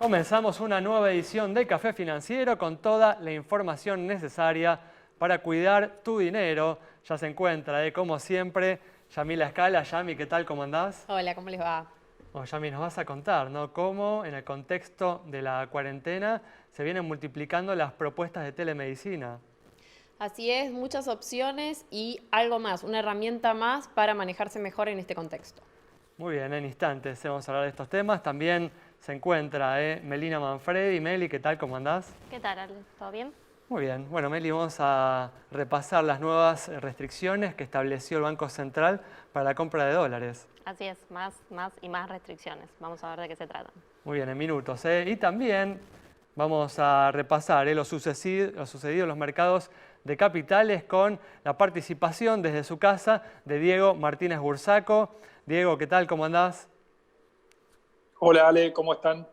Comenzamos una nueva edición de Café Financiero con toda la información necesaria para cuidar tu dinero. Ya se encuentra, como siempre, Yamila Escala. Yami, ¿qué tal? ¿Cómo andás? Hola, ¿cómo les va? Bueno, Yami, nos vas a contar, ¿no?, cómo en el contexto de la cuarentena se vienen multiplicando las propuestas de telemedicina. Así es, muchas opciones y algo más, una herramienta más para manejarse mejor en este contexto. Muy bien, en instantes vamos a hablar de estos temas. También se encuentra Melina Manfredi. Meli, ¿qué tal? ¿Cómo andás? ¿Qué tal, Ale? ¿Todo bien? Muy bien. Bueno, Meli, vamos a repasar las nuevas restricciones que estableció el Banco Central para la compra de dólares. Así es, más y más restricciones. Vamos a ver de qué se tratan. Muy bien, en minutos. Y también vamos a repasar lo sucedido en los mercados de capitales con la participación desde su casa de Diego Martínez Bursaco. Diego, ¿qué tal? ¿Cómo andás? Hola Ale, ¿cómo están?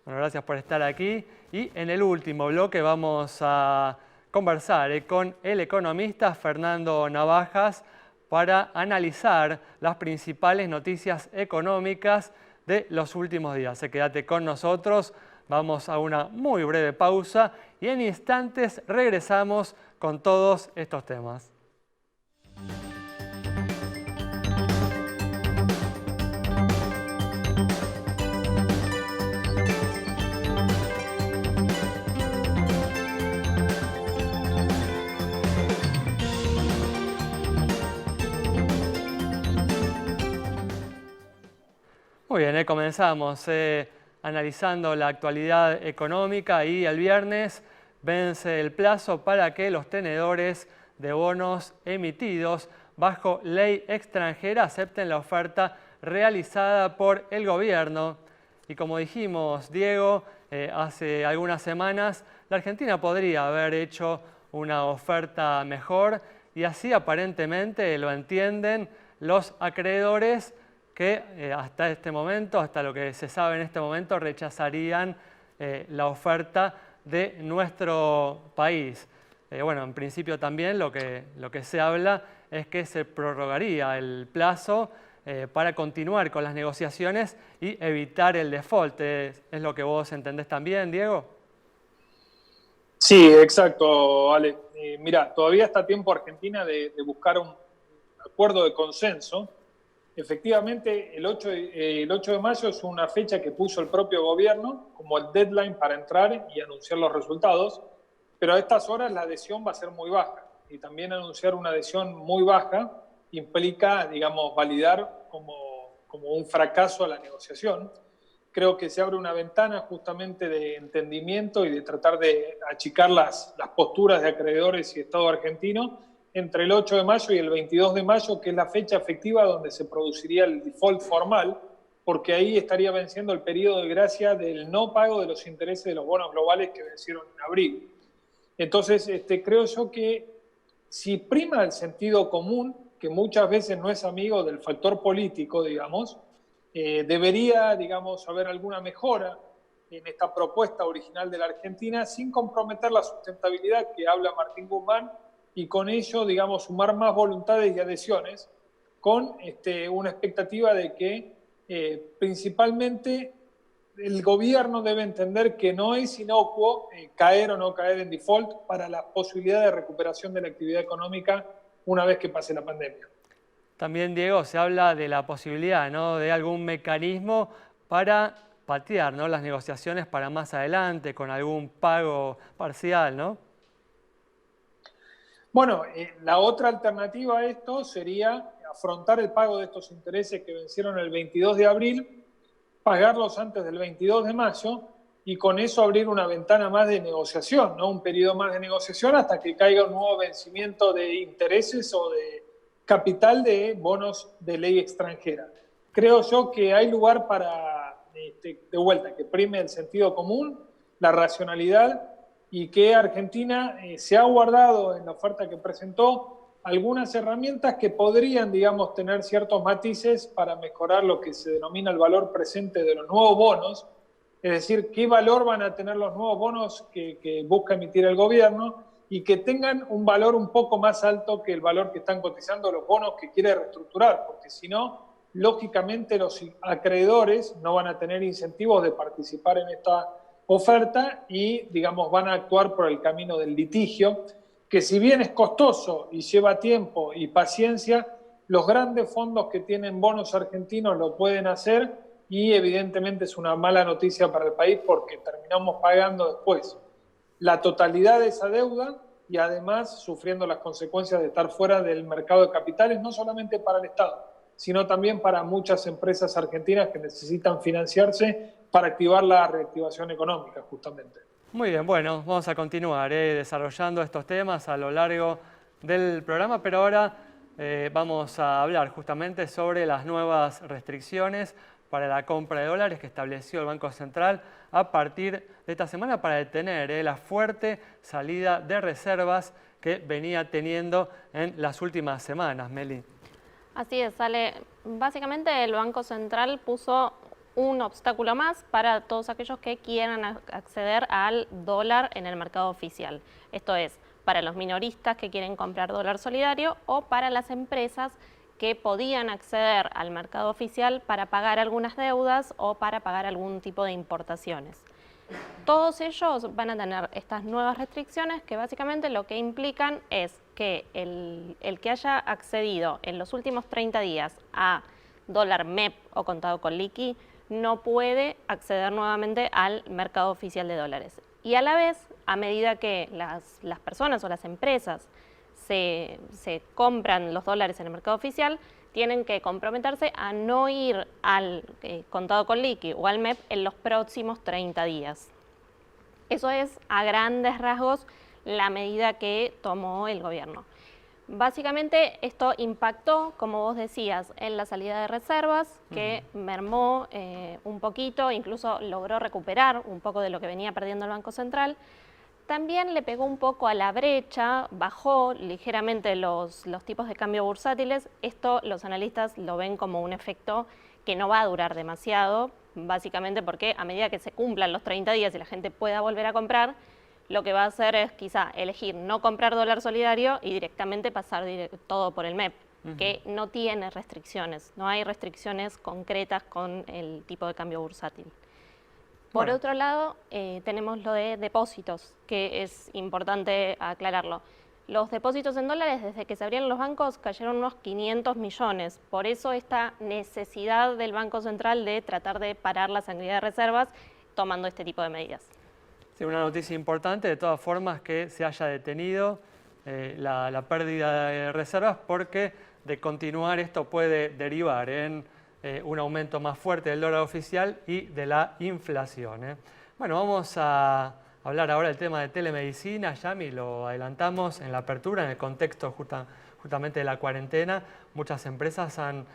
Bueno, gracias por estar aquí. Y en el último bloque vamos a conversar con el economista Fernando Navajas para analizar las principales noticias económicas de los últimos días. Quédate con nosotros, vamos a una muy breve pausa y en instantes regresamos con todos estos temas. Muy bien, comenzamos analizando la actualidad económica y el viernes vence el plazo para que los tenedores de bonos emitidos bajo ley extranjera acepten la oferta realizada por el gobierno. Y como dijimos, Diego, hace algunas semanas la Argentina podría haber hecho una oferta mejor y así aparentemente lo entienden los acreedores que hasta este momento, hasta lo que se sabe en este momento, rechazarían la oferta de nuestro país. Bueno, en principio también lo que se habla es que se prorrogaría el plazo para continuar con las negociaciones y evitar el default. ¿Es lo que vos entendés también, Diego? Sí, exacto, Ale. Mira, todavía está a tiempo Argentina de buscar un acuerdo de consenso. Efectivamente, el 8 de mayo es una fecha que puso el propio gobierno como el deadline para entrar y anunciar los resultados, pero a estas horas la adhesión va a ser muy baja y también anunciar una adhesión muy baja implica, digamos, validar como un fracaso a la negociación. Creo que se abre una ventana justamente de entendimiento y de tratar de achicar las posturas de acreedores y Estado argentino entre el 8 de mayo y el 22 de mayo, que es la fecha efectiva donde se produciría el default formal, porque ahí estaría venciendo el periodo de gracia del no pago de los intereses de los bonos globales que vencieron en abril. Entonces, creo yo que si prima el sentido común, que muchas veces no es amigo del factor político, digamos, debería, digamos, haber alguna mejora en esta propuesta original de la Argentina sin comprometer la sustentabilidad que habla Martín Guzmán y con ello, digamos, sumar más voluntades y adhesiones con una expectativa de que principalmente el gobierno debe entender que no es inocuo caer o no caer en default para la posibilidad de recuperación de la actividad económica una vez que pase la pandemia. También, Diego, se habla de la posibilidad, ¿no?, de algún mecanismo para patear, ¿no?, las negociaciones para más adelante con algún pago parcial, ¿no? Bueno, la otra alternativa a esto sería afrontar el pago de estos intereses que vencieron el 22 de abril, pagarlos antes del 22 de mayo y con eso abrir una ventana más de negociación, ¿no? Un periodo más de negociación hasta que caiga un nuevo vencimiento de intereses o de capital de bonos de ley extranjera. Creo yo que hay lugar para, de vuelta, que prime el sentido común, la racionalidad y que Argentina se ha guardado en la oferta que presentó algunas herramientas que podrían, digamos, tener ciertos matices para mejorar lo que se denomina el valor presente de los nuevos bonos, es decir, qué valor van a tener los nuevos bonos que busca emitir el gobierno y que tengan un valor un poco más alto que el valor que están cotizando los bonos que quiere reestructurar, porque si no, lógicamente los acreedores no van a tener incentivos de participar en esta oferta y, digamos, van a actuar por el camino del litigio, que si bien es costoso y lleva tiempo y paciencia, los grandes fondos que tienen bonos argentinos lo pueden hacer y evidentemente es una mala noticia para el país porque terminamos pagando después la totalidad de esa deuda y además sufriendo las consecuencias de estar fuera del mercado de capitales, no solamente para el Estado, sino también para muchas empresas argentinas que necesitan financiarse para activar la reactivación económica, justamente. Muy bien, bueno, vamos a continuar desarrollando estos temas a lo largo del programa, pero ahora vamos a hablar justamente sobre las nuevas restricciones para la compra de dólares que estableció el Banco Central a partir de esta semana para detener la fuerte salida de reservas que venía teniendo en las últimas semanas. Meli. Así es, Ale. Básicamente el Banco Central puso un obstáculo más para todos aquellos que quieran acceder al dólar en el mercado oficial. Esto es, para los minoristas que quieren comprar dólar solidario o para las empresas que podían acceder al mercado oficial para pagar algunas deudas o para pagar algún tipo de importaciones. Todos ellos van a tener estas nuevas restricciones que básicamente lo que implican es que el que haya accedido en los últimos 30 días a dólar MEP o contado con liqui no puede acceder nuevamente al mercado oficial de dólares. Y a la vez, a medida que las personas o las empresas se compran los dólares en el mercado oficial, tienen que comprometerse a no ir al contado con liqui o al MEP en los próximos 30 días. Eso es, a grandes rasgos, la medida que tomó el gobierno. Básicamente esto impactó, como vos decías, en la salida de reservas, que mermó un poquito, incluso logró recuperar un poco de lo que venía perdiendo el Banco Central. También le pegó un poco a la brecha, bajó ligeramente los tipos de cambio bursátiles. Esto los analistas lo ven como un efecto que no va a durar demasiado, básicamente porque a medida que se cumplan los 30 días y la gente pueda volver a comprar, lo que va a hacer es quizá elegir no comprar dólar solidario y directamente pasar todo por el MEP, que no tiene restricciones, no hay restricciones concretas con el tipo de cambio bursátil. Por otro lado, tenemos lo de depósitos, que es importante aclararlo. Los depósitos en dólares, desde que se abrieron los bancos, cayeron unos 500 millones. Por eso esta necesidad del Banco Central de tratar de parar la sangría de reservas tomando este tipo de medidas. Sí, una noticia importante, de todas formas, que se haya detenido la pérdida de reservas, porque de continuar esto puede derivar en un aumento más fuerte del dólar oficial y de la inflación. Bueno, vamos a hablar ahora del tema de telemedicina. Yami, lo adelantamos en la apertura, en el contexto justamente de la cuarentena. Muchas empresas han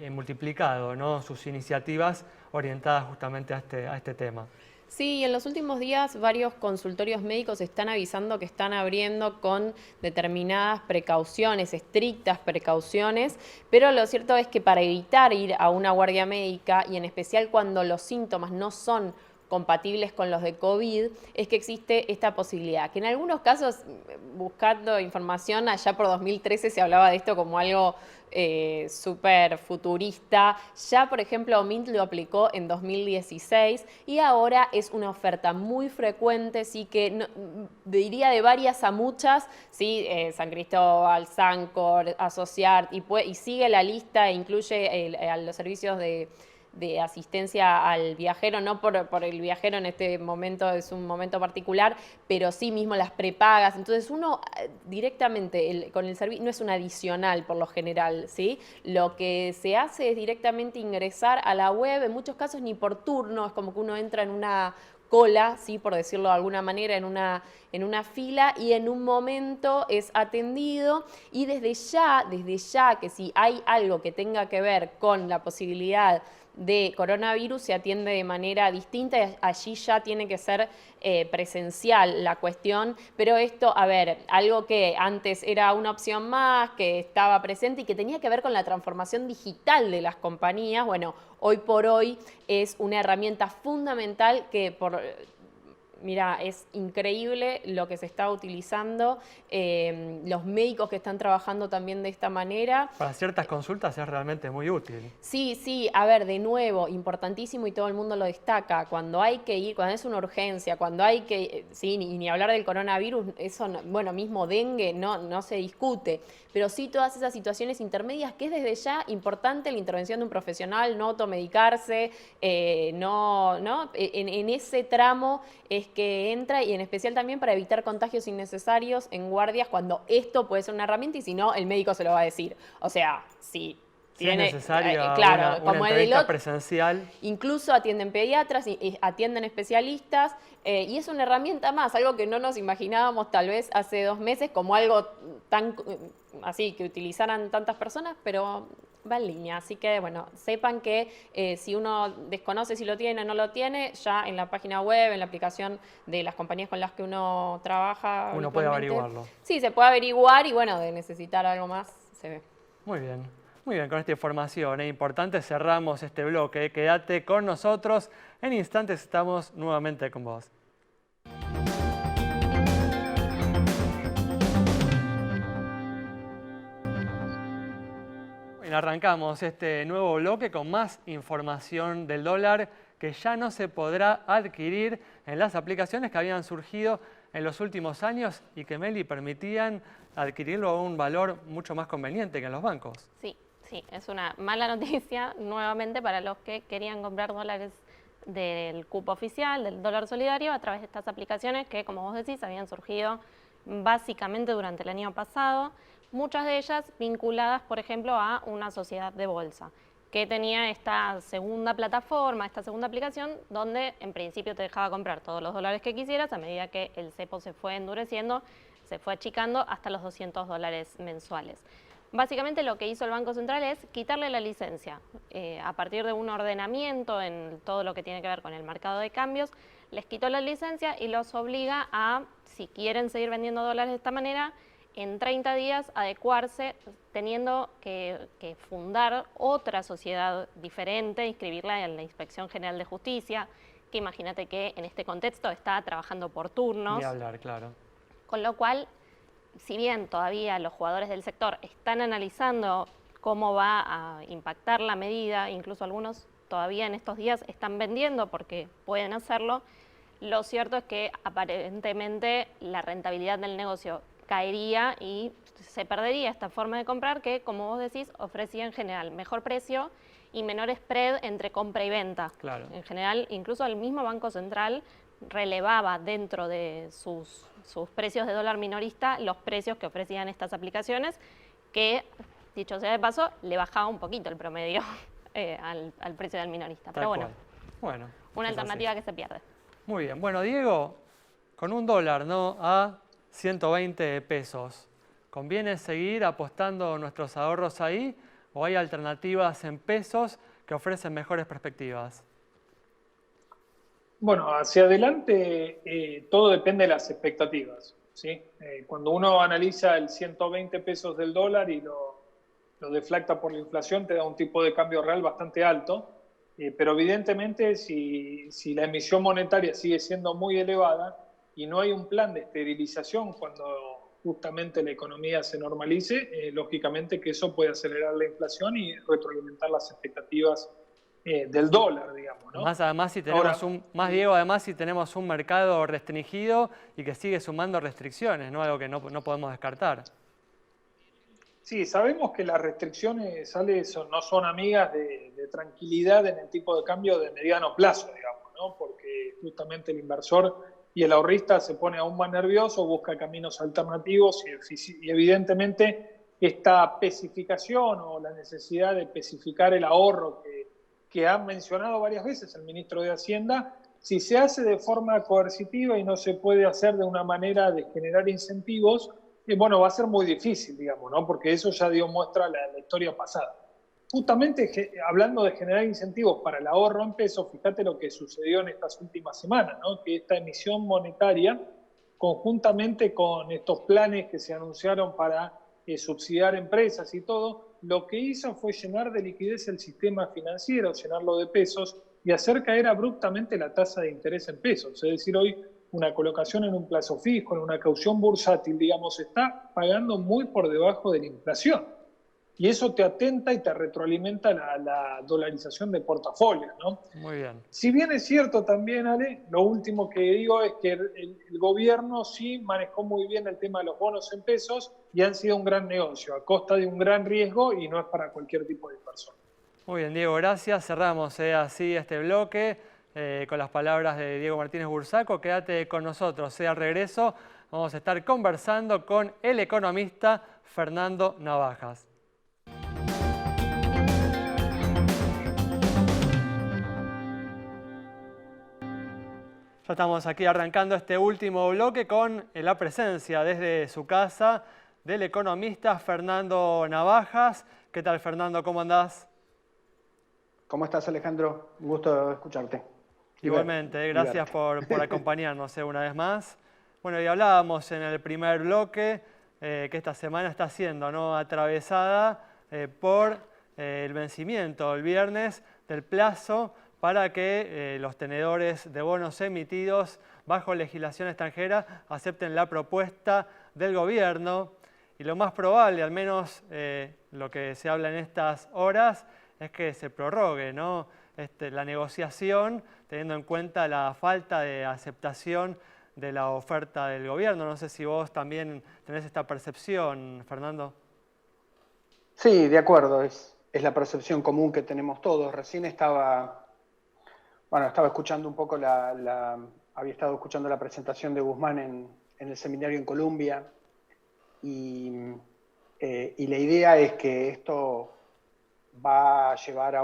multiplicado, ¿no?, sus iniciativas orientadas justamente a este tema. Sí, en los últimos días varios consultorios médicos están avisando que están abriendo con determinadas precauciones, estrictas precauciones, pero lo cierto es que para evitar ir a una guardia médica, y en especial cuando los síntomas no son compatibles con los de COVID, es que existe esta posibilidad, que en algunos casos, buscando información, allá por 2013 se hablaba de esto como algo súper futurista. Ya, por ejemplo, Mint lo aplicó en 2016 y ahora es una oferta muy frecuente, sí, que no, diría de varias a muchas, sí, San Cristóbal, Sancor, Asociart, y sigue la lista e incluye a los servicios de asistencia al viajero, no por el viajero en este momento, es un momento particular, pero sí mismo las prepagas. Entonces uno directamente con el servicio no es un adicional por lo general, ¿sí? Lo que se hace es directamente ingresar a la web, en muchos casos ni por turno, es como que uno entra en una cola, ¿sí?, por decirlo de alguna manera, en una fila, y en un momento es atendido, y desde ya que si hay algo que tenga que ver con la posibilidad de coronavirus se atiende de manera distinta, allí ya tiene que ser presencial la cuestión, pero esto, a ver, algo que antes era una opción más, que estaba presente y que tenía que ver con la transformación digital de las compañías, bueno, hoy por hoy es una herramienta fundamental que Mira, es increíble lo que se está utilizando, los médicos que están trabajando también de esta manera. Para ciertas consultas es realmente muy útil. Sí, sí, a ver, de nuevo, importantísimo y todo el mundo lo destaca, cuando hay que ir, cuando es una urgencia, cuando hay que, sí, ni hablar del coronavirus, eso, bueno, mismo dengue, no se discute, pero sí todas esas situaciones intermedias que es desde ya importante la intervención de un profesional, no automedicarse, en ese tramo es que entra y en especial también para evitar contagios innecesarios en guardias cuando esto puede ser una herramienta y si no, el médico se lo va a decir. O sea, sí. Si es necesaria claro, una como entrevista presencial. Incluso atienden pediatras, y atienden especialistas, y es una herramienta más, algo que no nos imaginábamos tal vez hace 2 meses como algo tan así que utilizaran tantas personas, pero va en línea. Así que, bueno, sepan que si uno desconoce si lo tiene o no lo tiene, ya en la página web, en la aplicación de las compañías con las que uno trabaja. Uno puede averiguarlo. Sí, se puede averiguar y, bueno, de necesitar algo más, se ve. Muy bien, con esta información es importante, cerramos este bloque. Quédate con nosotros, en instantes estamos nuevamente con vos. Bueno, arrancamos este nuevo bloque con más información del dólar que ya no se podrá adquirir en las aplicaciones que habían surgido en los últimos años y que, Meli, permitían adquirirlo a un valor mucho más conveniente que en los bancos. Sí, es una mala noticia nuevamente para los que querían comprar dólares del cupo oficial, del dólar solidario, a través de estas aplicaciones que, como vos decís, habían surgido básicamente durante el año pasado, muchas de ellas vinculadas, por ejemplo, a una sociedad de bolsa, que tenía esta segunda plataforma, esta segunda aplicación, donde en principio te dejaba comprar todos los dólares que quisieras, a medida que el cepo se fue endureciendo, se fue achicando hasta los $200 mensuales. Básicamente lo que hizo el Banco Central es quitarle la licencia. A partir de un ordenamiento en todo lo que tiene que ver con el mercado de cambios, les quitó la licencia y los obliga a, si quieren seguir vendiendo dólares de esta manera, en 30 días adecuarse, teniendo que fundar otra sociedad diferente, inscribirla en la Inspección General de Justicia, que imagínate que en este contexto está trabajando por turnos. Ni hablar, claro. Con lo cual, si bien todavía los jugadores del sector están analizando cómo va a impactar la medida, incluso algunos todavía en estos días están vendiendo porque pueden hacerlo, lo cierto es que aparentemente la rentabilidad del negocio caería y se perdería esta forma de comprar que, como vos decís, ofrecía en general mejor precio y menor spread entre compra y venta. Claro. En general, incluso el mismo Banco Central relevaba dentro de sus precios de dólar minorista los precios que ofrecían estas aplicaciones, que, dicho sea de paso, le bajaba un poquito el promedio al precio del minorista. Pero bueno, una alternativa que se pierde. Muy bien. Bueno, Diego, con un dólar, ¿no?, a 120 pesos, ¿conviene seguir apostando nuestros ahorros ahí o hay alternativas en pesos que ofrecen mejores perspectivas? Bueno, hacia adelante todo depende de las expectativas, ¿sí? Cuando uno analiza el 120 pesos del dólar y lo deflacta por la inflación, te da un tipo de cambio real bastante alto, pero evidentemente si la emisión monetaria sigue siendo muy elevada y no hay un plan de esterilización cuando justamente la economía se normalice, lógicamente que eso puede acelerar la inflación y retroalimentar las expectativas del dólar, digamos, ¿no? Además, si tenemos Diego, si tenemos un mercado restringido y que sigue sumando restricciones, ¿no? Algo que no podemos descartar. Sí, sabemos que las restricciones, Ale, no son amigas de tranquilidad en el tipo de cambio de mediano plazo, digamos, ¿no? Porque justamente el inversor y el ahorrista se pone aún más nervioso, busca caminos alternativos y evidentemente esta especificación o la necesidad de especificar el ahorro que ha mencionado varias veces el ministro de Hacienda, si se hace de forma coercitiva y no se puede hacer de una manera de generar incentivos, bueno, va a ser muy difícil, digamos, ¿no? Porque eso ya dio muestra la historia pasada. Justamente hablando de generar incentivos para el ahorro en pesos, fíjate lo que sucedió en estas últimas semanas, ¿no? Que esta emisión monetaria, conjuntamente con estos planes que se anunciaron para subsidiar empresas y todo, lo que hizo fue llenar de liquidez el sistema financiero, llenarlo de pesos y hacer caer abruptamente la tasa de interés en pesos. Es decir, hoy una colocación en un plazo fijo, en una caución bursátil, digamos, está pagando muy por debajo de la inflación. Y eso te atenta y te retroalimenta la dolarización de portafolios, ¿no? Muy bien. Si bien es cierto también, Ale, lo último que digo es que el gobierno sí manejó muy bien el tema de los bonos en pesos y han sido un gran negocio, a costa de un gran riesgo y no es para cualquier tipo de persona. Muy bien, Diego, gracias. Cerramos así este bloque con las palabras de Diego Martínez Bursaco. Quédate con nosotros. Al regreso vamos a estar conversando con el economista Fernando Navajas. Ya estamos aquí arrancando este último bloque con la presencia desde su casa del economista Fernando Navajas. ¿Qué tal, Fernando? ¿Cómo andás? ¿Cómo estás, Alejandro? Un gusto escucharte. Igualmente, gracias por acompañarnos una vez más. Bueno, y hablábamos en el primer bloque que esta semana está siendo, ¿no?, atravesada por el vencimiento el viernes del plazo para que los tenedores de bonos emitidos bajo legislación extranjera acepten la propuesta del gobierno. Y lo más probable, al menos lo que se habla en estas horas, es que se prorrogue, ¿no?, la negociación, teniendo en cuenta la falta de aceptación de la oferta del gobierno. No sé si vos también tenés esta percepción, Fernando. Sí, de acuerdo, es la percepción común que tenemos todos. Recién estaba escuchando un poco había estado escuchando la presentación de Guzmán en el seminario en Colombia y la idea es que esto va a llevar a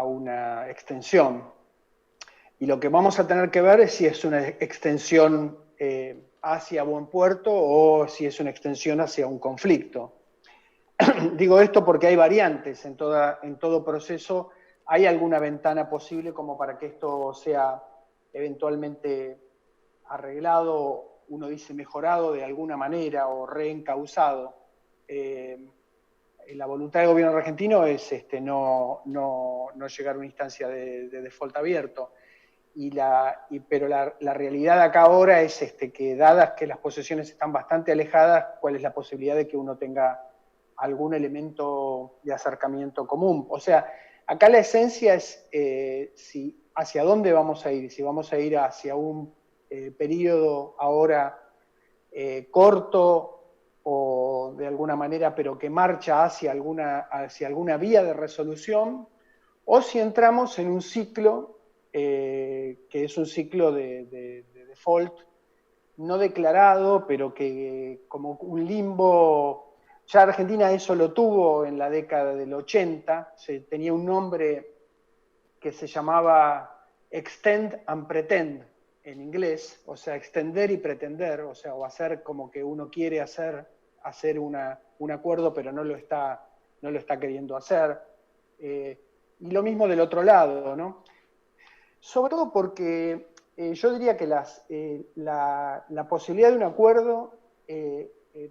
una extensión. Y lo que vamos a tener que ver es si es una extensión hacia buen puerto o si es una extensión hacia un conflicto. Digo esto porque hay variantes en todo proceso. ¿Hay alguna ventana posible como para que esto sea eventualmente arreglado, uno dice mejorado de alguna manera o reencauzado? La voluntad del gobierno argentino es no llegar a una instancia de default abierto. Pero la realidad acá ahora es que, dadas que las posiciones están bastante alejadas, ¿cuál es la posibilidad de que uno tenga algún elemento de acercamiento común? O sea, acá la esencia es hacia dónde vamos a ir, si vamos a ir hacia un periodo ahora corto o de alguna manera, pero que marcha hacia alguna vía de resolución, o si entramos en un ciclo que es un ciclo de default no declarado, pero que como un limbo. Ya Argentina eso lo tuvo en la década del 80, tenía un nombre que se llamaba Extend and Pretend en inglés, o sea, extender y pretender, o sea, o hacer como que uno quiere hacer un acuerdo, pero no lo está queriendo hacer. Y lo mismo del otro lado, ¿no? Sobre todo porque yo diría que la posibilidad de un acuerdo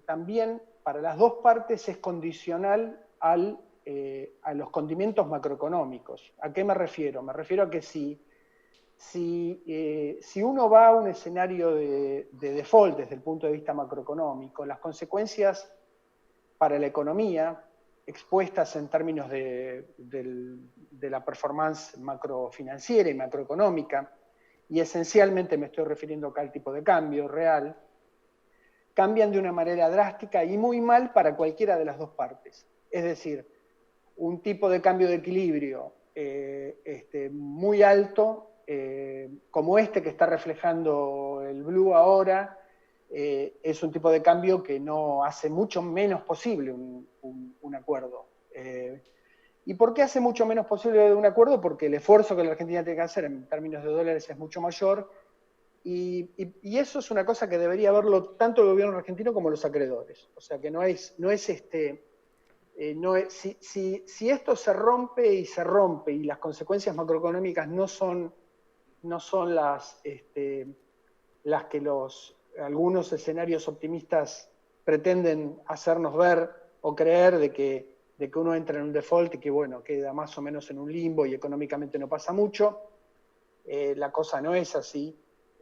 también para las dos partes es condicional a los condimentos macroeconómicos. ¿A qué me refiero? Me refiero a que si uno va a un escenario de default desde el punto de vista macroeconómico, las consecuencias para la economía expuestas en términos de la performance macrofinanciera y macroeconómica, y esencialmente me estoy refiriendo acá al tipo de cambio real, cambian de una manera drástica y muy mal para cualquiera de las dos partes. Es decir, un tipo de cambio de equilibrio muy alto, como este que está reflejando el blue ahora, es un tipo de cambio que no hace mucho menos posible un acuerdo. ¿Y por qué hace mucho menos posible un acuerdo? Porque el esfuerzo que la Argentina tiene que hacer en términos de dólares es mucho mayor, y eso es una cosa que debería verlo tanto el gobierno argentino como los acreedores. O sea que si esto se rompe y las consecuencias macroeconómicas no son las que algunos escenarios optimistas pretenden hacernos ver o creer de que uno entra en un default y que bueno, queda más o menos en un limbo y económicamente no pasa mucho. La cosa no es así.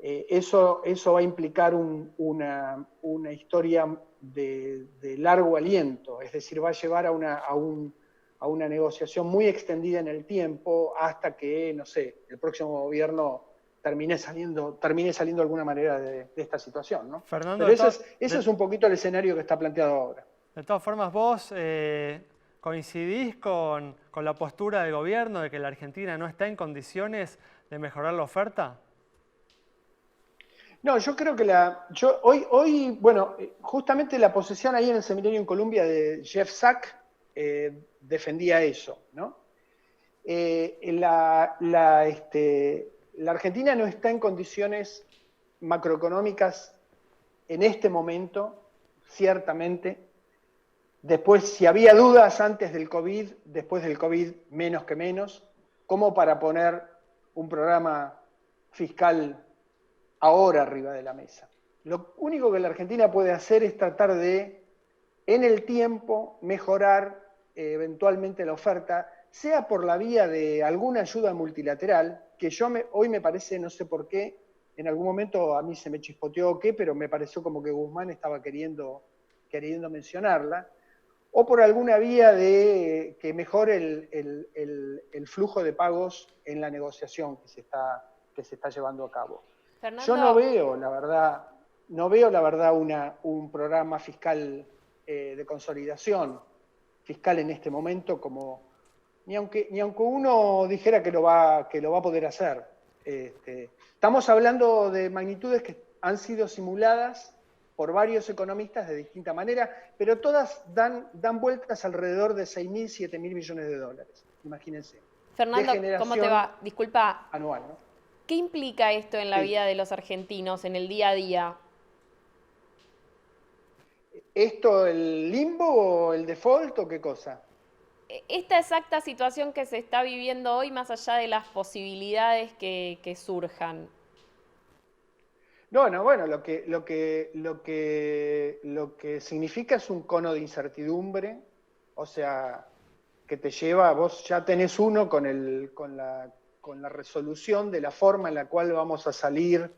Eso va a implicar una historia de largo aliento, es decir, va a llevar a una negociación muy extendida en el tiempo hasta que, no sé, el próximo gobierno termine saliendo de alguna manera de esta situación, ¿no? Fernando, Pero ese es un poquito el escenario que está planteado ahora. De todas formas, vos coincidís con la postura del gobierno de que la Argentina no está en condiciones de mejorar la oferta. No, yo creo que hoy, bueno, justamente la posición ahí en el seminario en Colombia de Jeff Sachs defendía eso, ¿no? La Argentina no está en condiciones macroeconómicas en este momento, ciertamente. Después, si había dudas antes del COVID, después del COVID menos que menos, como para poner un programa fiscal ahora arriba de la mesa. Lo único que la Argentina puede hacer es tratar de, en el tiempo, mejorar eventualmente la oferta, sea por la vía de alguna ayuda multilateral, que hoy me parece, no sé por qué, en algún momento a mí se me chispoteó o qué, pero me pareció como que Guzmán estaba queriendo mencionarla, o por alguna vía de que mejore el flujo de pagos en la negociación que se está llevando a cabo. Fernando, Yo no veo, la verdad, un programa fiscal de consolidación fiscal en este momento como ni aunque uno dijera que lo va a poder hacer. Estamos hablando de magnitudes que han sido simuladas por varios economistas de distinta manera, pero todas dan vueltas alrededor de 6.000, 7.000 millones de dólares. Imagínense. Fernando, ¿cómo te va? Disculpa. Anual, ¿no? ¿Qué implica esto en la vida de los argentinos, en el día a día? ¿Esto el limbo o el default o qué cosa? Esta exacta situación que se está viviendo hoy, más allá de las posibilidades que surjan. No, bueno, lo que significa es un cono de incertidumbre, o sea, que te lleva, vos ya tenés uno con la resolución de la forma en la cual vamos a salir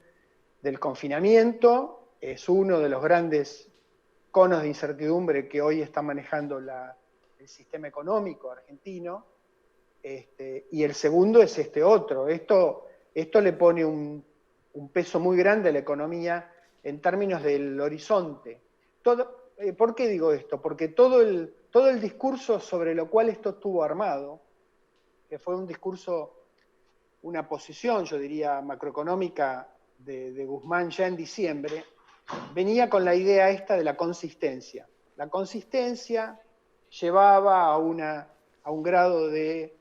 del confinamiento, es uno de los grandes conos de incertidumbre que hoy está manejando el sistema económico argentino, y el segundo es este otro. Esto le pone un peso muy grande a la economía en términos del horizonte. ¿Por qué digo esto? Porque todo el discurso sobre lo cual esto estuvo armado, que fue un discurso, una posición, yo diría, macroeconómica de Guzmán ya en diciembre, venía con la idea esta de la consistencia. La consistencia llevaba a un grado de,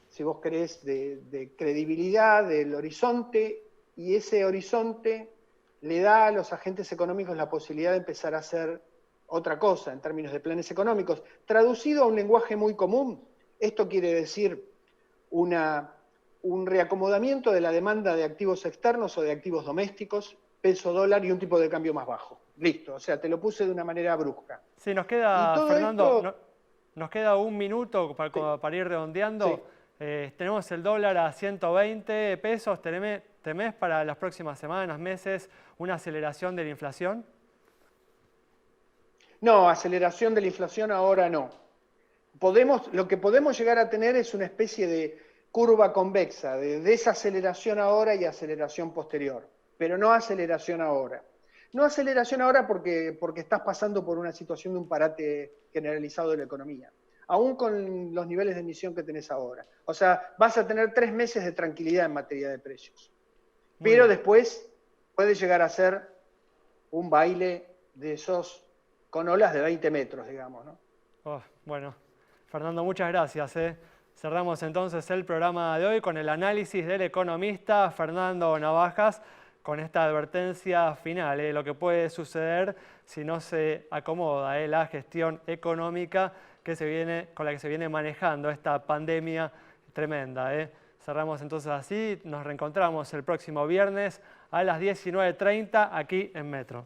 si vos querés, de credibilidad del horizonte, y ese horizonte le da a los agentes económicos la posibilidad de empezar a hacer otra cosa en términos de planes económicos. Traducido a un lenguaje muy común, esto quiere decir un reacomodamiento de la demanda de activos externos o de activos domésticos, peso dólar y un tipo de cambio más bajo. Listo, o sea, te lo puse de una manera brusca. Sí, nos queda, Fernando, nos queda un minuto para ir redondeando. Sí. Tenemos el dólar a 120 pesos. ¿Temés para las próximas semanas, meses, una aceleración de la inflación? No, aceleración de la inflación ahora no. Lo que podemos llegar a tener es una especie de curva convexa, de desaceleración ahora y aceleración posterior, pero no aceleración ahora. No aceleración ahora porque estás pasando por una situación de un parate generalizado de la economía, aún con los niveles de emisión que tenés ahora. O sea, vas a tener 3 meses de tranquilidad en materia de precios. Pero después puede llegar a ser un baile de esos con olas de 20 metros, digamos, ¿no? Bueno, Fernando, muchas gracias. Cerramos entonces el programa de hoy con el análisis del economista Fernando Navajas, con esta advertencia final, lo que puede suceder si no se acomoda la gestión económica con la que se viene manejando esta pandemia tremenda. Cerramos entonces así, nos reencontramos el próximo viernes a las 19:30 aquí en Metro.